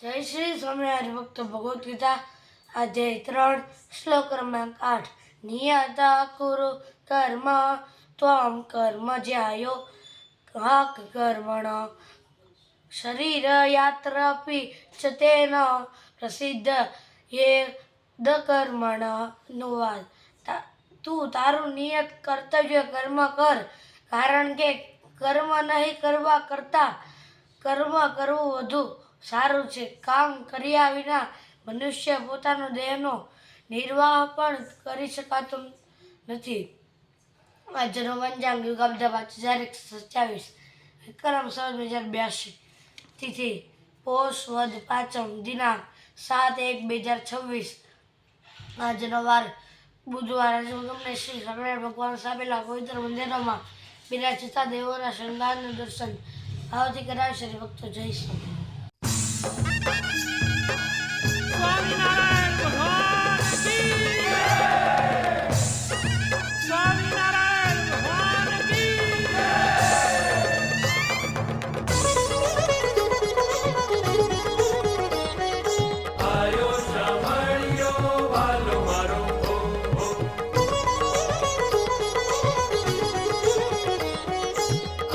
જય શ્રી સ્વામિનારાયણ ભક્તો. ભગવદ્ ગીતા અધ્યાય 3 શ્લોક ક્રમાંક 8. નિયતા કુરુ કર્મ ત્વમ કર્મ જ્યાયો વાક કર્મણ શરીર યાત્રાપી ચ તેન પ્રસિદ્ધ યેદ કર્મણ. અનુવાદ: તું તારું નિયત કર્તવ્ય કર્મ કર, કારણ કે કર્મ નહીં કરવા કરતાં કર્મ કરવું વધુ સારું છે. કામ કર્યા વિના મનુષ્ય પોતાનો દેહનો નિર્વાહ પણ કરી શકાતો નથી. આજનો પંચાંગ યુગ અમદાવાદ 4127 વિક્રમ સંવત 2082. તિથિ પોષ વદ પાંચમ, દિનાંક 7/1/2026. આજનો વાર બુધવાર. આજે હું તમને શ્રી સ્વામિનારાયણ ભગવાન સ્થાપેલા પવિત્ર મંદિરોમાં બિરાજતા દેવોના શૃંગારનું દર્શન ભાવથી કરાવશે. ભક્તો જય શ્રી સ્વામિનારાયણ ભગવાન કી જય! સ્વામિનારાયણ ભગવાન કી જય! આયો શ્રાવણિયો વાલો મારો હો હો.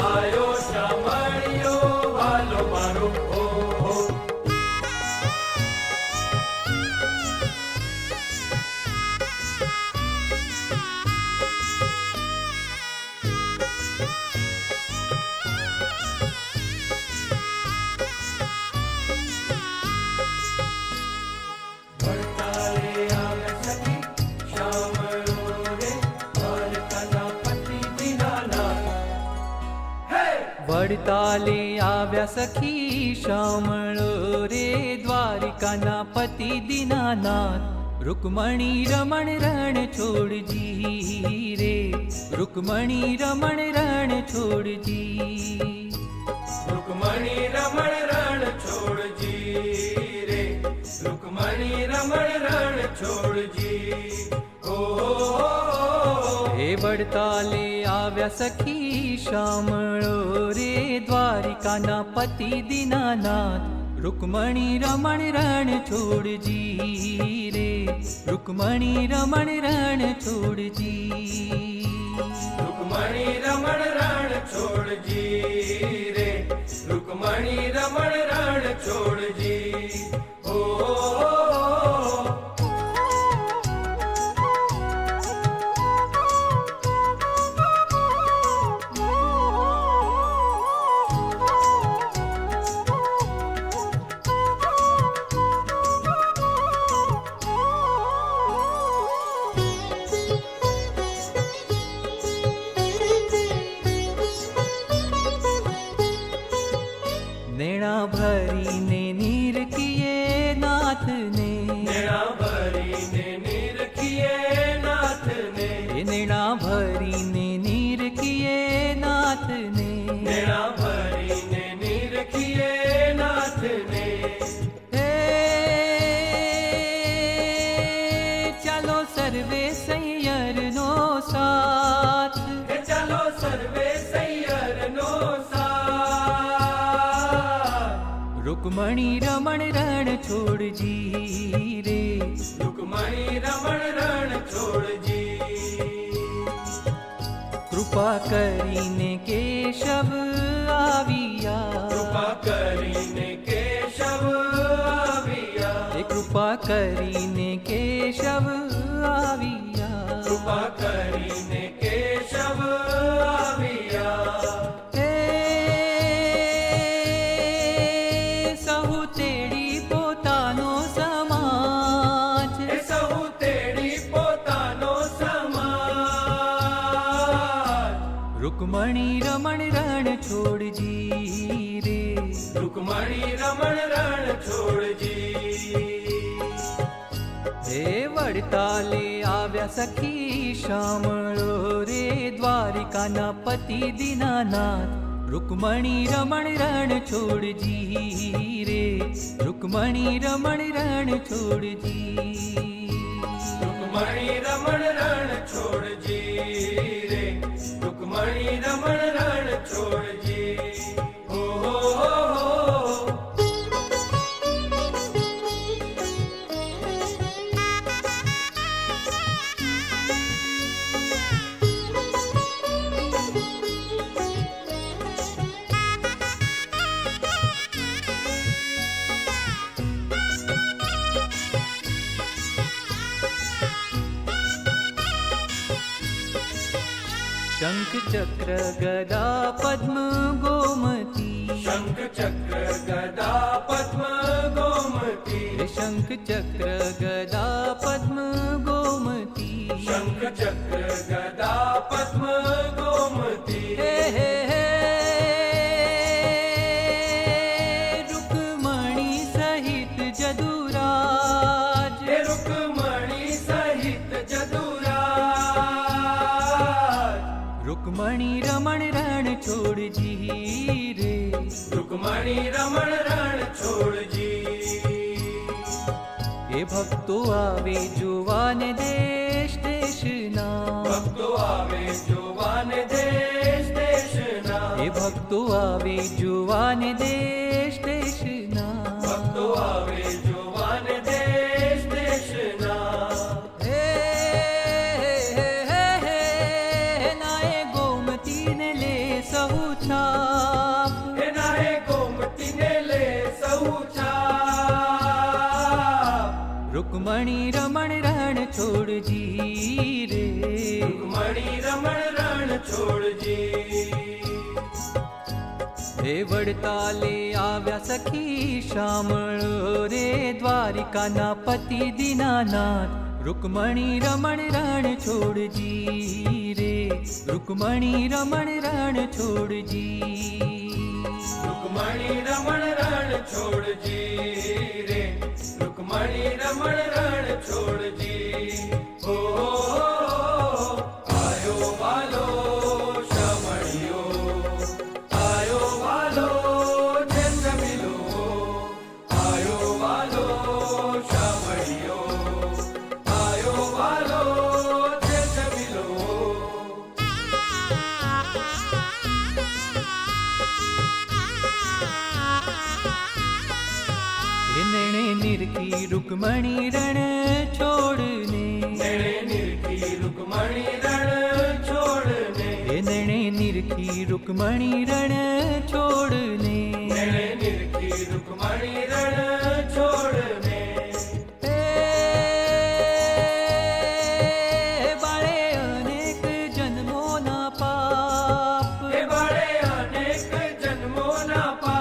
આયો શ્રાવણિયો વાલો મારો હો હો. વડતાલે આવ્યા સખી શામળો રે, દ્વારિકાના પતિ દીનાનાથ. રૂકમણી રમણ રણ છોડજી રે, રૂકમણી રમણ રણ છોડજી. રૂકમણી રમણ રણ છોડજી રે, રૂકમણી રમણ રણ છોડજી. હે વડતાલે આવ્યા સખી શામળો રે, દ્વારિકાના પતિ દીનાનાથ. રૂકમણી રમણ રણ છોડજી રે, રૂકમણી રમણ રણ છોડજી. રૂકમણી રમણ રણ છોડજી રે, રૂકમણી રમણ રણ છોડજી. નેણા ભરીને નીરખીએ નાથને, નેણા ભરીને નીરખીએ નાથને. નેણા ભરીને નીરખીએ નાથને, નેણા ભરીને નીરખીએ નાથને. હે ચાલો સર્વે સૈયરનો સાથ, હે ચાલો સર્વે સૈયરનો સાથ. રૂકમણી રમણ રણ છોડજી રે, રૂકમણી રમણ રણ છોડજી. કૃપા કરીને કેશવ આવ્યા, કૃપા કરીને કેશવ આવ્યા. કૃપા કરીને કેશવ આવ્યા, કૃપા કરીને કેશવ આવ્યા. રૂકમણી રમણ રણ છોડજી રે, રૂકમણી રમણ રણ છોડજી. હે વડતાલે આવ્યા સખી શામળો રે, દ્વારિકાના પતિ દીનાનાથ. રૂકમણી રમણ રણ છોડજી રે, રૂકમણી રમણ રણ છોડજી. રૂકમણી રમણ રણ છોડજી રે, રૂકમણી રમણ રણ છોડજી. હો હો હો. शंख चक्र गदा पद्म गोमती शंख चक्र गदा पद्म गोमती शंख चक्र गदा पद्म गोमती शंख चक्र गदा पद्म गोमती हे रुक्मणी सहित जदुराज हे रुक्मणी सहित जदुराज रुक्मणी रमण रण छोड़ जी रे रुक्मणी रमण रण छोड़ जी हे भक्तो आवे जुवान देश देशना भक्तो आवे जुवान देश देशना हे भक्तो आवे जुवान देश देशना भक्तो आवे जुवान देश देशना नाए गोमती ने ले सहु छाप हे नाहे गोमती ने ले सहु छाप रुक्मणी रमण रण छोड़ जी रे रुक्मणी रमण रण छोड़ जी हे वडताले आव्या सखी श्यामळो रे द्वारिकाना पति दीनानाथ रुक्मणी रमण रण छोड़ जी रे रुक्मणी रमण रण छोड़ जी रुक्मणी रमण रण छोड़ जी रे रुक्मणी रमण रण छोड़ जी ओ आयो वालो श्यामळियो आयो वालो जन्म मिलो आयो वालो श्यामळियो आयो वालो जन्म मिलो हे नैणे निरखी रुक्मणी रण छोड़ने नैणे निरखी रुक्मणी रण छोड़ने हे नैणे निरखी रुक्मणी रण छोड़ने नैणे निरखी रुक्मणी रण छोड़ने बाळे अनेक जन्मोना पाप हे बाळे अनेक जन्मोना पाप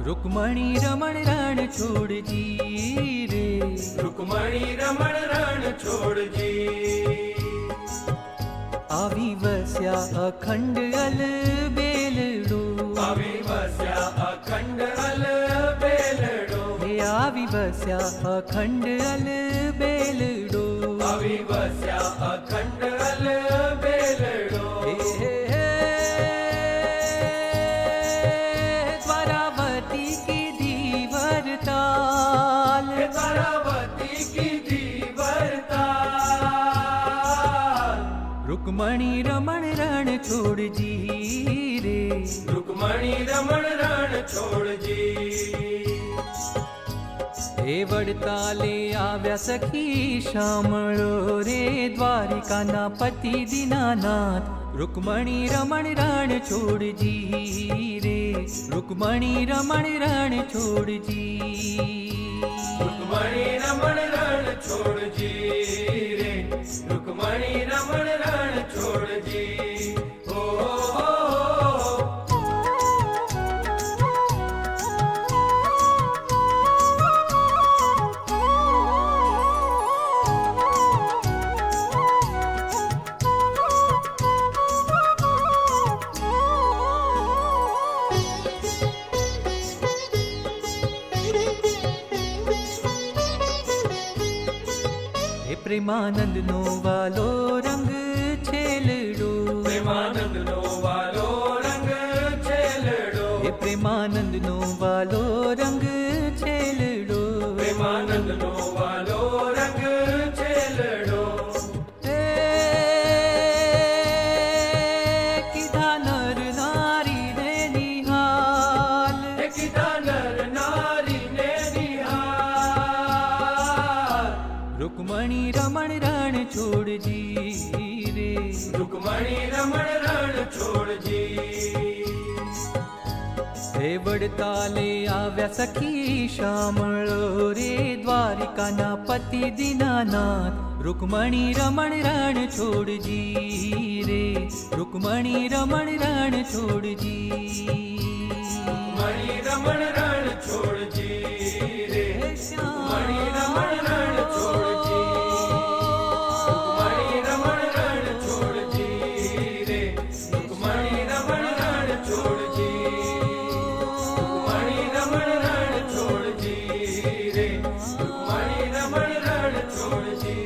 रुक्मणी रमण रण छोड़ जी रे रुक्मणी रमण रण छोड़ जी आवी वस्या अखंड अल बेलडो आवी वस्या अखंड अल बेलडो हे आवी वस्या अखंड अल बेलडो आवी वस्या अखंड अल बेलडो द्वारावती की धीवर ताल हे तारावती की धीवरता रुक्मणी रमण रण छोड़ जी रे रुक्मणी रमण रण छोड़ जी हे वडताले आव्या सखी श्यामळो रे द्वारिकाना पति दीनानाथ रुक्मणी रमण रण छोड़ जी रे रुक्मणी रमण रण छोड़ जी रुक्मणी रमण रण छोड़ जी रे रुक्मणी रमण रण छोड़ जी ओ हे प्रेमानंद नो वालो रंग छेलडो प्रेमानंद नो वालो रंग छेलडो हे प्रेमानंद नो वालो रंग छेलडो प्रेमानंद नो वालो रंग छेलडो किधा नर नारी ने निहाल हे किता नर नारी ने निहाल रुक्मणी रमण रण छोड़ जी रे रुक्मणी रमण रण छोड़ जी હે વડતાલે આવ્યા સખી શામળો રે દ્વારિકાના પતિ દીનાનાથ રૂકમણી રમણ રણ છોડજી રે રૂકમણી રમણ રણ છોડજી મણિ રમણ રણ છોડજી રે મણિ રમણ રણ છોડજી મણિ રમણ રણ છોડજી રે મણિ રમણ રણ છોડજી મણિ રમણ રણ છોડજી રે મણિ રમણ રણ છોડજી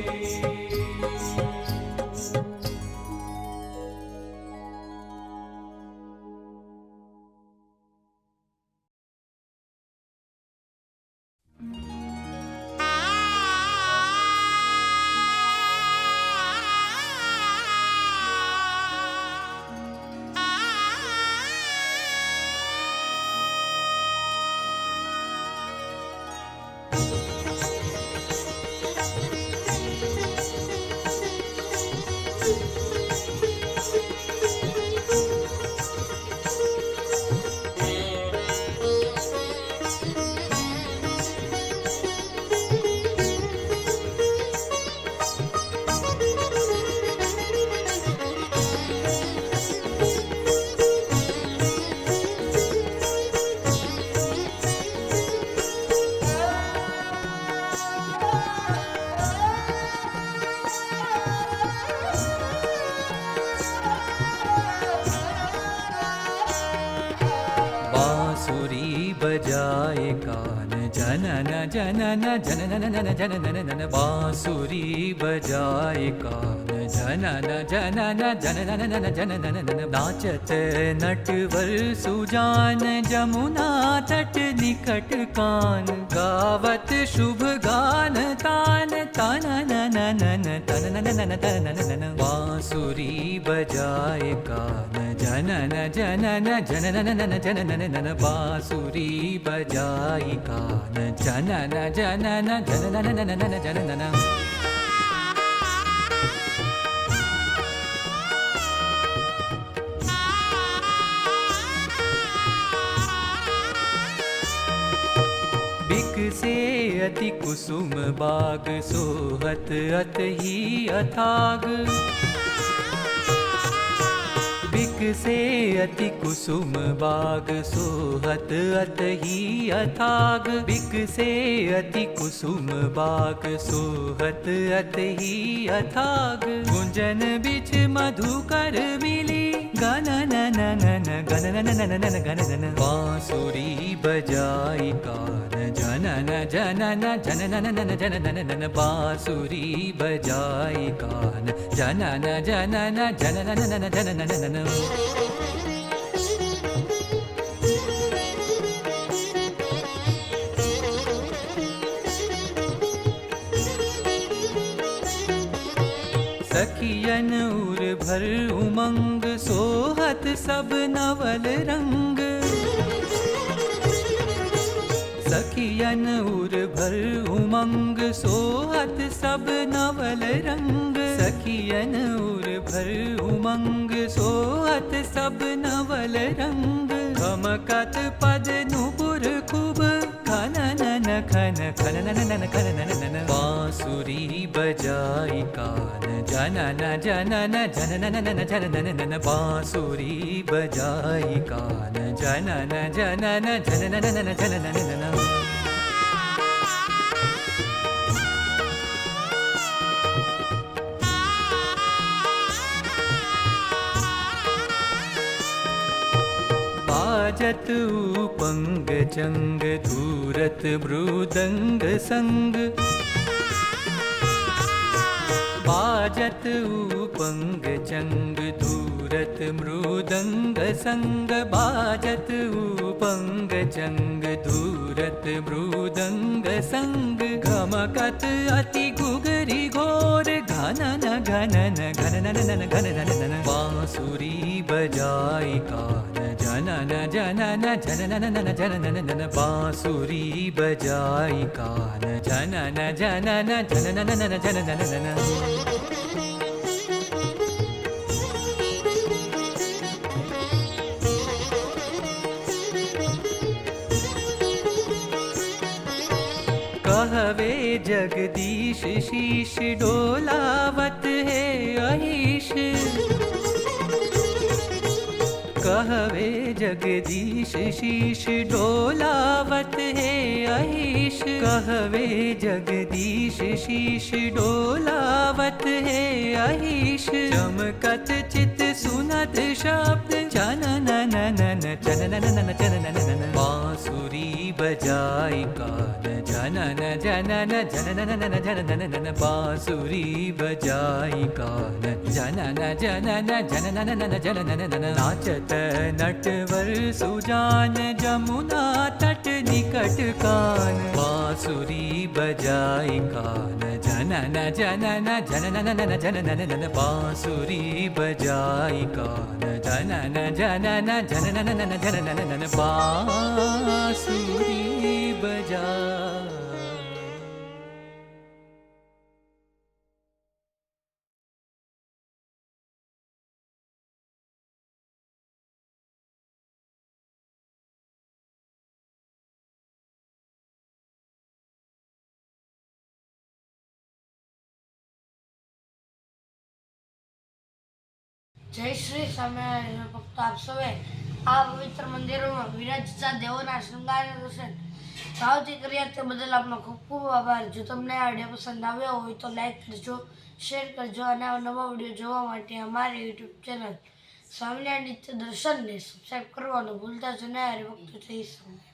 बांसुरी बजाए कान जनन जनन जनन जनन बांसुरी बजाए कान जनन जनन जनन जनन नाचत नटवर सुजान जमुना तट निकट कान गावत शुभ गान तान तनन तनन बांसुरी बजाए कान जनन जनन जनन जनन बांसुरी बजाई कान जनन जनन जनन जनन बिक से अति कुसुम बाग सोहत अत ही अथाग बिक से अति कुसुम बाग सोहत अत ही अथाग बिक से अति कुसुम बाग सोहत अत ही अथाग गुंजन बिच मधुकर मिली गनन गनन गनन बांसुरी बजाई कान जनन जनन जनन जनन बांसुरी बजाई कान जनन जनन जनन जनन सखियन उर भर उमंग सोहत सब नवल रंग सखियन उर भर उमंग सोहत सब नवल रंग सखियन उर भर उमंग सोहत सब नवल रंग खमकत पद नुपुर खूब खनन खन खनन खनन बांसुरी बजाई कान जनन जनन जनन जनन बांसुरी बजाई कान जनन जनन जनन जनन बाजत उपंग चंग धूरत मृदंग संग बाजत उपंग चंग धूरत मृदंग संग बाजत उपंग चंग धूरत मृदंग संग गमकत अति गुगरी घोर घनन घनन घनन घनन बांसुरी बजाई कान जनन जनन जनन जनन बांसुरी बजाई कान जनन जनन जनन जनन कहवे जगदीश शीश डोलावत है अहिष कहवे जगदीश शीश डोलावत है अहिष कहवे जगदीश शीश डोलावत है अहिष चमकत चित सुनत शब्द जनन ननन जनन जनन बांसुरी बजाई कान जनन जनन जनन जनन बांसुरी बजाई कान जनन जनन जनन जनन नाचत नटवर सुजान जमुना तट निकट कान बांसुरी बजाई कान जनन जनन जनन जनन बांसुरी बजाई कान जनन जनन जनन जनन बांसुरी बजा જય શ્રી સ્વામિનારાયણ ભક્તો, આપ સૌએ આ પવિત્ર મંદિરોમાં વિરાજતા દેવોના શૃંગારના દર્શન ભાવથી કર્યા તે બદલ આપનો ખૂબ ખૂબ આભાર. જો તમને આ વિડીયો પસંદ આવ્યો હોય તો લાઈક કરજો, શેર કરજો અને આ નવા વિડીયો જોવા માટે અમારી યુટ્યુબ ચેનલ સ્વામિનારાયણ નિત્ય દર્શનને સબસ્ક્રાઈબ કરવાનું ભૂલતા જ નહીં. હરિભક્તો જય સ્વામિનારાયણ.